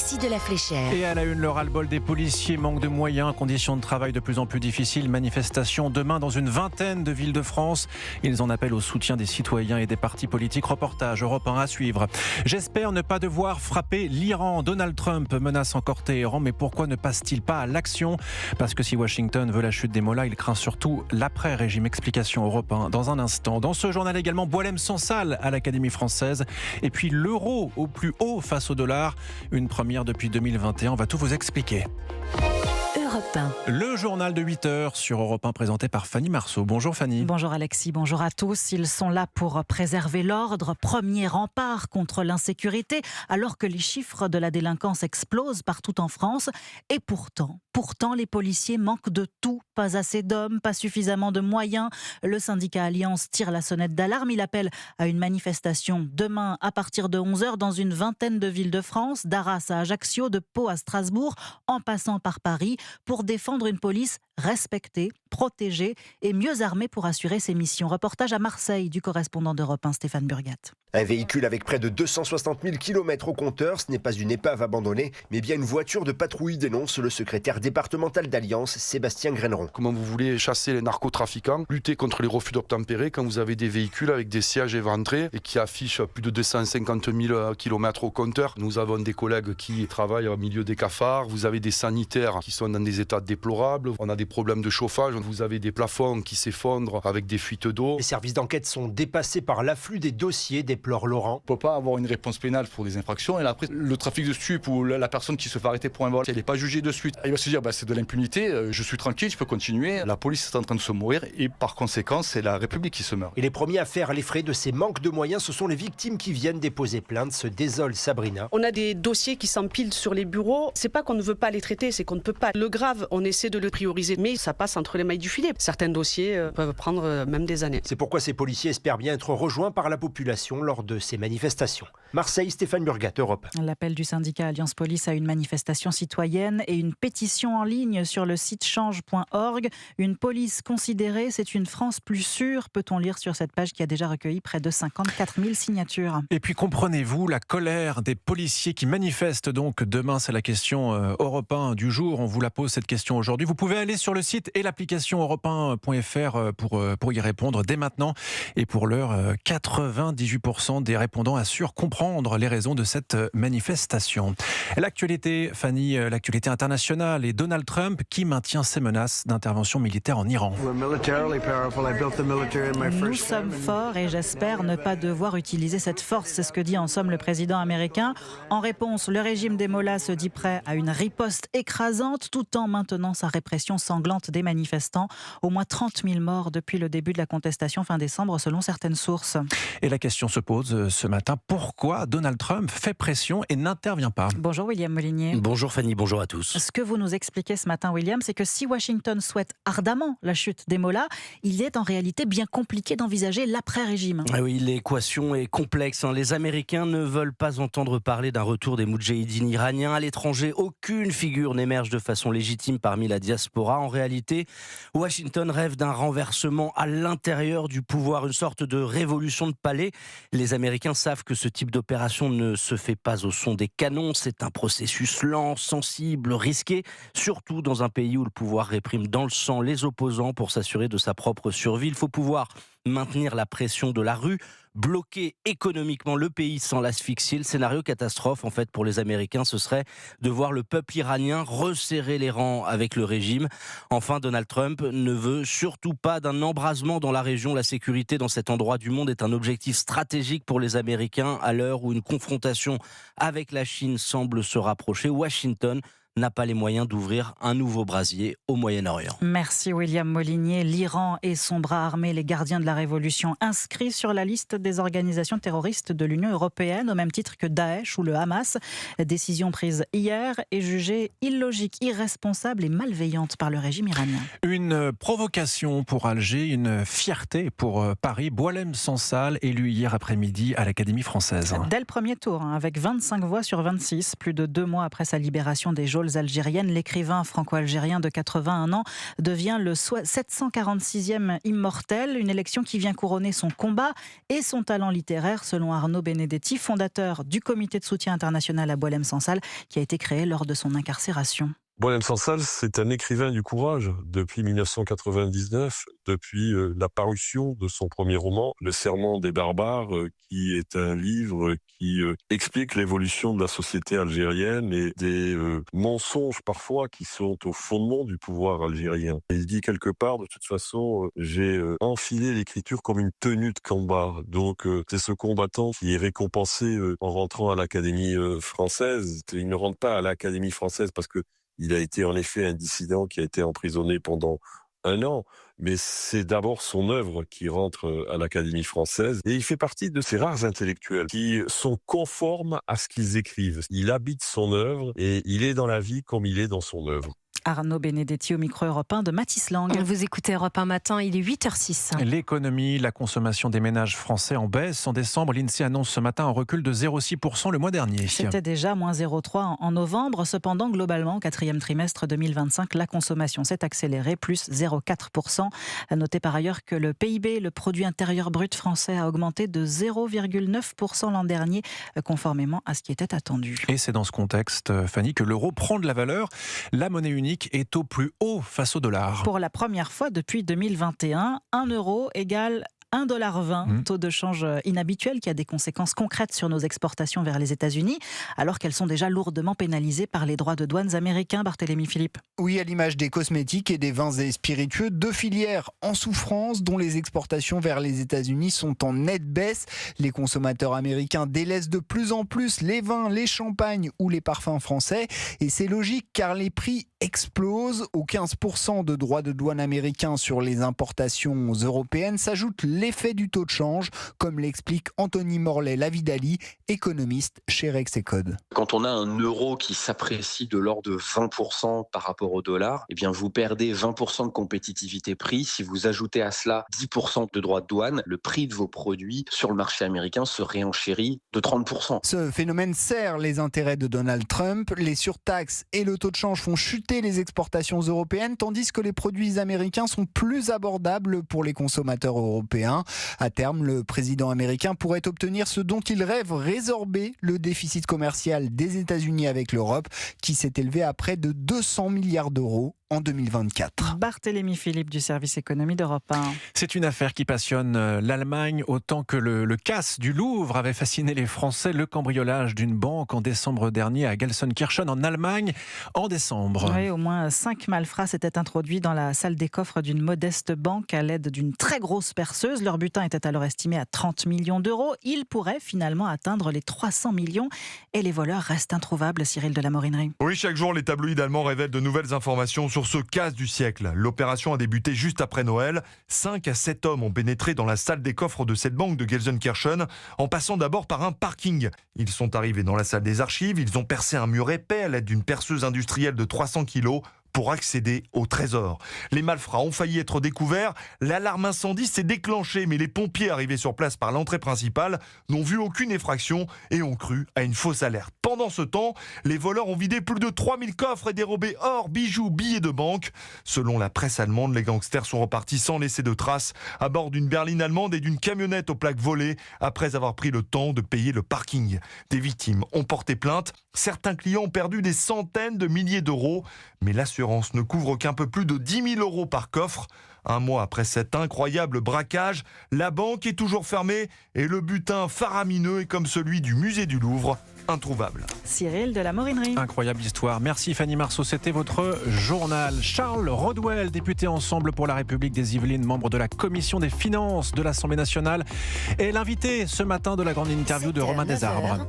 Alexis de la Fléchère. Et à la une, le ras-le-bol des policiers, manque de moyens, conditions de travail de plus en plus difficiles, manifestation demain dans une vingtaine de villes de France. Ils en appellent au soutien des citoyens et des partis politiques. Reportage Europe 1 à suivre. J'espère ne pas devoir frapper l'Iran. Donald Trump menace encore Téhéran, mais pourquoi ne passe-t-il pas à l'action ? Parce que si Washington veut la chute des mollahs, il craint surtout l'après-régime. Explication Europe 1 dans un instant. Dans ce journal également, Boualem Sansal à l'Académie française. Et puis l'euro au plus haut face au dollar. Une première depuis 2021. On va tout vous expliquer. Europe 1. Le journal de 8h sur Europe 1 présenté par Fanny Marceau. Bonjour Fanny. Bonjour Alexis, bonjour à tous. Ils sont là pour préserver l'ordre, premier rempart contre l'insécurité, alors que les chiffres de la délinquance explosent partout en France. Et pourtant, les policiers manquent de tout. Pas assez d'hommes, pas suffisamment de moyens. Le syndicat Alliance tire la sonnette d'alarme. Il appelle à une manifestation demain à partir de 11h dans une vingtaine de villes de France, d'Arras à Ajaccio, de Pau à Strasbourg, en passant par Paris, pour défendre une police respectée, protégée et mieux armée pour assurer ses missions. Reportage à Marseille du correspondant d'Europe 1, Stéphane Burgat. Un véhicule avec près de 260 000 km au compteur, ce n'est pas une épave abandonnée, mais bien une voiture de patrouille, dénonce le secrétaire départemental d'Alliance, Sébastien Graineron. Comment vous voulez chasser les narcotrafiquants, lutter contre les refus d'obtempérer quand vous avez des véhicules avec des sièges éventrés et qui affichent plus de 250 000 km au compteur. Nous avons des collègues qui travaillent au milieu des cafards, vous avez des sanitaires qui sont dans des états déplorables, on a des problèmes de chauffage, vous avez des plafonds qui s'effondrent avec des fuites d'eau. Les services d'enquête sont dépassés par l'afflux des dossiers, déplore Laurent. On ne peut pas avoir une réponse pénale pour des infractions et après le trafic de stupes ou la personne qui se fait arrêter pour un vol, elle n'est pas jugée de suite. Il va se dire c'est de l'impunité, je suis tranquille, je peux continuer. La police est en train de se mourir et par conséquent c'est la République qui se meurt. Et les premiers à faire les frais de ces manques de moyens, ce sont les victimes qui viennent déposer plainte, se désole Sabrina. On a des dossiers qui s'empilent sur les bureaux, c'est pas qu'on ne veut pas les traiter, c'est qu'on ne peut pas. Le grave, on essaie de le prioriser, mais ça passe entre les mailles du filet. Certains dossiers peuvent prendre même des années. C'est pourquoi ces policiers espèrent bien être rejoints par la population lors de ces manifestations. Marseille, Stéphane Burgat, Europe. L'appel du syndicat Alliance Police à une manifestation citoyenne et une pétition en ligne sur le site change.org. Une police considérée, c'est une France plus sûre, peut-on lire sur cette page qui a déjà recueilli près de 54 000 signatures. Et puis comprenez-vous la colère des policiers qui manifestent donc demain? C'est la question Europe 1 du jour. On vous la pose cette question aujourd'hui. Vous pouvez aller sur le site et l'application europe1.fr pour y répondre dès maintenant. Et pour l'heure, 98% des répondants assurent comprendre les raisons de cette manifestation. L'actualité, Fanny, l'actualité internationale et Donald Trump qui maintient ses menaces d'intervention militaire en Iran. Nous sommes forts et j'espère ne pas devoir utiliser cette force, c'est ce que dit en somme le président américain. En réponse, le régime des mollahs se dit prêt à une riposte écrasante tout en maintenant sa répression sanglante des manifestants. Au moins 30 000 morts depuis le début de la contestation fin décembre selon certaines sources. Et la question se pose ce matin, pourquoi Donald Trump fait pression et n'intervient pas? Bonjour William Molinier. Bonjour Fanny, bonjour à tous. Ce que vous nous expliquez ce matin William, c'est que si Washington souhaite ardemment la chute des mollahs, il est en réalité bien compliqué d'envisager l'après-régime. Ah oui, l'équation est complexe. Les Américains ne veulent pas entendre parler d'un retour des moudjahidines iraniens à l'étranger. Aucune figure n'émerge de façon légitime parmi la diaspora. En réalité, Washington rêve d'un renversement à l'intérieur du pouvoir, une sorte de révolution de palais. Les Américains savent que ce type d'opération ne se fait pas au son des canons. C'est un processus lent, sensible, risqué, surtout dans un pays où le pouvoir réprime dans le sang les opposants pour s'assurer de sa propre survie. Il faut pouvoir maintenir la pression de la rue, bloquer économiquement le pays sans l'asphyxier. Le scénario catastrophe, en fait, pour les Américains, ce serait de voir le peuple iranien resserrer les rangs avec le régime. Enfin, Donald Trump ne veut surtout pas d'un embrasement dans la région. La sécurité dans cet endroit du monde est un objectif stratégique pour les Américains à l'heure où une confrontation avec la Chine semble se rapprocher. Washington n'a pas les moyens d'ouvrir un nouveau brasier au Moyen-Orient. Merci William Molinier. L'Iran et son bras armé, les gardiens de la révolution, inscrits sur la liste des organisations terroristes de l'Union européenne, au même titre que Daesh ou le Hamas. Décision prise hier et jugée illogique, irresponsable et malveillante par le régime iranien. Une provocation pour Alger, une fierté pour Paris. Boualem Sansal, élu hier après-midi à l'Académie française. Dès le premier tour, avec 25 voix sur 26, plus de 2 mois après sa libération des geôles épaules algériennes. L'écrivain franco-algérien de 81 ans devient le 746e immortel, une élection qui vient couronner son combat et son talent littéraire, selon Arnaud Benedetti, fondateur du comité de soutien international à Boualem Sansal, qui a été créé lors de son incarcération. Boualem Sansal, c'est un écrivain du courage depuis 1999, depuis la parution de son premier roman, Le Serment des barbares, qui est un livre qui explique l'évolution de la société algérienne et des mensonges parfois qui sont au fondement du pouvoir algérien. Et il dit quelque part, de toute façon, j'ai enfilé l'écriture comme une tenue de combat. Donc c'est ce combattant qui est récompensé en rentrant à l'Académie française. Il ne rentre pas à l'Académie française parce que il a été en effet un dissident qui a été emprisonné pendant 1 an, mais c'est d'abord son œuvre qui rentre à l'Académie française. Et il fait partie de ces rares intellectuels qui sont conformes à ce qu'ils écrivent. Il habite son œuvre et il est dans la vie comme il est dans son œuvre. Arnaud Benedetti au micro Europe 1 de Mathis Lang. Vous écoutez Europe 1 matin, il est 8h06. L'économie, la consommation des ménages français en baisse. En décembre, l'INSEE annonce ce matin un recul de 0,6% le mois dernier. C'était déjà moins 0,3% en novembre. Cependant, globalement, au 4e trimestre 2025, la consommation s'est accélérée, plus 0,4%. Notez par ailleurs que le PIB, le produit intérieur brut français, a augmenté de 0,9% l'an dernier, conformément à ce qui était attendu. Et c'est dans ce contexte, Fanny, que l'euro prend de la valeur. La monnaie unique est au plus haut face au dollar. Pour la première fois depuis 2021, 1 euro égale 1,20 $, taux de change inhabituel qui a des conséquences concrètes sur nos exportations vers les États-Unis, alors qu'elles sont déjà lourdement pénalisées par les droits de douane américains. Barthélémy Philippe. Oui, à l'image des cosmétiques et des vins et spiritueux, 2 filières en souffrance dont les exportations vers les États-Unis sont en nette baisse. Les consommateurs américains délaissent de plus en plus les vins, les champagnes ou les parfums français. Et c'est logique car les prix explosent. Aux 15% de droits de douane américains sur les importations européennes s'ajoute l'effet du taux de change, comme l'explique Anthony Morlet-Lavidali, économiste chez Rexecode. Quand on a un euro qui s'apprécie de l'ordre de 20% par rapport au dollar, eh bien vous perdez 20% de compétitivité prix. Si vous ajoutez à cela 10% de droits de douane, le prix de vos produits sur le marché américain se réenchérit de 30%. Ce phénomène sert les intérêts de Donald Trump. Les surtaxes et le taux de change font chuter les exportations européennes, tandis que les produits américains sont plus abordables pour les consommateurs européens. À terme, le président américain pourrait obtenir ce dont il rêve, résorber le déficit commercial des États-Unis avec l'Europe, qui s'est élevé à près de 200 milliards d'euros en 2024. Barthélémy Philippe du service économie d'Europe 1. C'est une affaire qui passionne l'Allemagne autant que le casse du Louvre avait fasciné les Français. Le cambriolage d'une banque en décembre dernier à Gelsenkirchen en Allemagne en décembre. Oui, au moins 5 malfrats s'étaient introduits dans la salle des coffres d'une modeste banque à l'aide d'une très grosse perceuse. Leur butin était alors estimé à 30 millions d'euros. Il pourrait finalement atteindre les 300 millions et les voleurs restent introuvables. Cyril de la Morinerie. Oui, chaque jour, les tabloïds allemands révèlent de nouvelles informations sur ce casse du siècle. L'opération a débuté juste après Noël. 5 à 7 hommes ont pénétré dans la salle des coffres de cette banque de Gelsenkirchen en passant d'abord par un parking. Ils sont arrivés dans la salle des archives, ils ont percé un mur épais à l'aide d'une perceuse industrielle de 300 kilos pour accéder au trésor. Les malfrats ont failli être découverts. L'alarme incendie s'est déclenchée, mais les pompiers arrivés sur place par l'entrée principale n'ont vu aucune effraction et ont cru à une fausse alerte. Pendant ce temps, les voleurs ont vidé plus de 3000 coffres et dérobé or, bijoux, billets de banque. Selon la presse allemande, les gangsters sont repartis sans laisser de traces à bord d'une berline allemande et d'une camionnette aux plaques volées après avoir pris le temps de payer le parking. Des victimes ont porté plainte. Certains clients ont perdu des centaines de milliers d'euros, mais l'assurance ne couvre qu'un peu plus de 10 000 euros par coffre. Un mois après cet incroyable braquage, la banque est toujours fermée et le butin faramineux est comme celui du musée du Louvre, introuvable. Cyril de la Morinerie. Incroyable histoire. Merci Fanny Marceau, c'était votre journal. Charles Rodwell, député Ensemble pour la République des Yvelines, membre de la commission des finances de l'Assemblée nationale, est l'invité ce matin de la grande interview de Romain Desarbres.